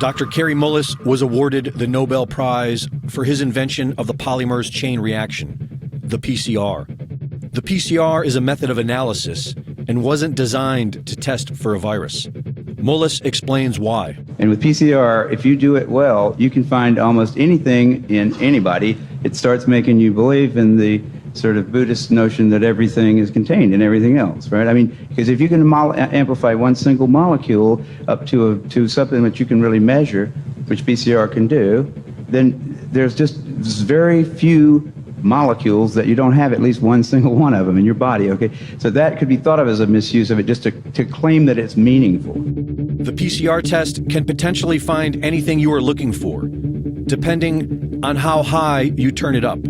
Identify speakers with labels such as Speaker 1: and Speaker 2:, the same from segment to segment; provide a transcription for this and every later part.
Speaker 1: Dr. Kary Mullis was awarded the Nobel Prize for his invention of the polymerase chain reaction, the PCR. The PCR is a method of analysis and wasn't designed to test for a virus. Mullis explains why.
Speaker 2: And with PCR, if you do it well, you can find almost anything in anybody. It starts making you believe in the sort of Buddhist notion that everything is contained in everything else, right? I mean, because if you can amplify one single molecule up to something that you can really measure, which PCR can do, then there's just very few molecules that you don't have at least one single one of them in your body, okay? So that could be thought of as a misuse of it, just to claim that it's meaningful.
Speaker 1: The PCR test can potentially find anything you are looking for, depending on how high you turn it up.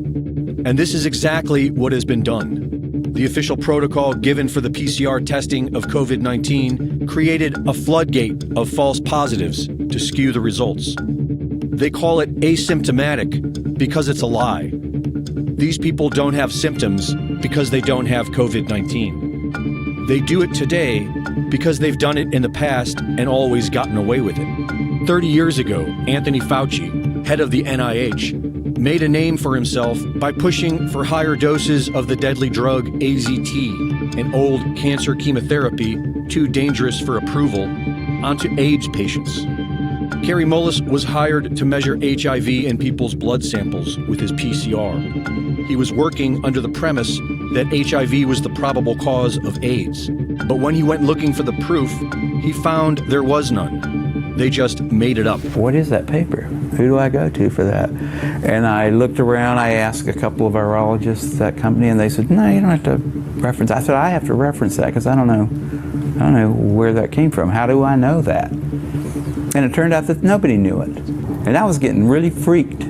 Speaker 1: And this is exactly what has been done. The official protocol given for the PCR testing of COVID-19 created a floodgate of false positives to skew the results. They call it asymptomatic because it's a lie. These people don't have symptoms because they don't have COVID-19. They do it today because they've done it in the past and always gotten away with it. 30 years ago, Anthony Fauci, head of the NIH, made a name for himself by pushing for higher doses of the deadly drug AZT, an old cancer chemotherapy too dangerous for approval, onto AIDS patients. Kary Mullis was hired to measure HIV in people's blood samples with his PCR. He was working under the premise that HIV was the probable cause of AIDS. But when he went looking for the proof, he found there was none. They just made it up.
Speaker 3: What is that paper? Who do I go to for that? And I looked around, I asked a couple of virologists at that company, and they said, no, you don't have to reference. I said, I have to reference that because I don't know where that came from. How do I know that? And it turned out that nobody knew it. And I was getting really freaked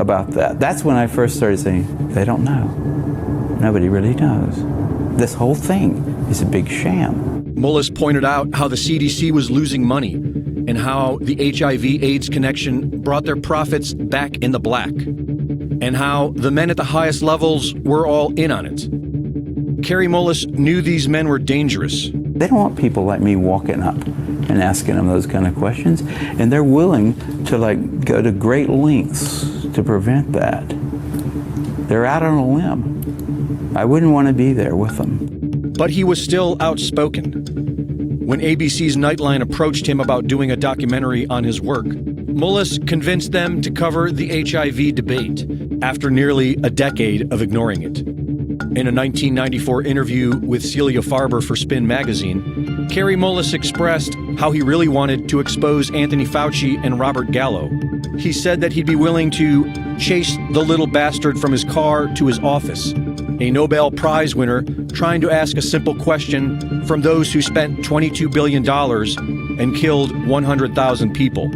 Speaker 3: about that. That's when I first started saying, they don't know. Nobody really knows. This whole thing is a big sham.
Speaker 1: Mullis pointed out how the CDC was losing money and how the HIV-AIDS connection brought their profits back in the black, and how the men at the highest levels were all in on it. Kary Mullis knew these men were dangerous.
Speaker 3: They don't want people like me walking up and asking them those kind of questions, and they're willing to go to great lengths to prevent that. They're out on a limb. I wouldn't want to be there with them.
Speaker 1: But he was still outspoken. When ABC's Nightline approached him about doing a documentary on his work, Mullis convinced them to cover the HIV debate after nearly a decade of ignoring it. In a 1994 interview with Celia Farber for Spin magazine, Kary Mullis expressed how he really wanted to expose Anthony Fauci and Robert Gallo. He said that he'd be willing to chase the little bastard from his car to his office, a Nobel Prize winner trying to ask a simple question from those who spent $22 billion and killed 100,000 people.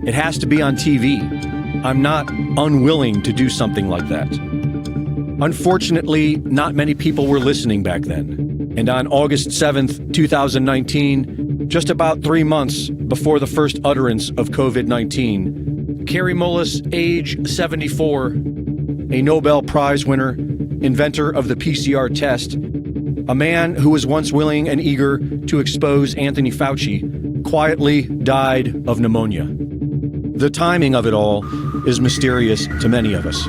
Speaker 1: It has to be on TV. I'm not unwilling to do something like that. Unfortunately, not many people were listening back then. And on August 7th, 2019, just about 3 months before the first utterance of COVID-19, Kary Mullis, age 74, a Nobel Prize winner, inventor of the PCR test, a man who was once willing and eager to expose Anthony Fauci, quietly died of pneumonia. The timing of it all is mysterious to many of us.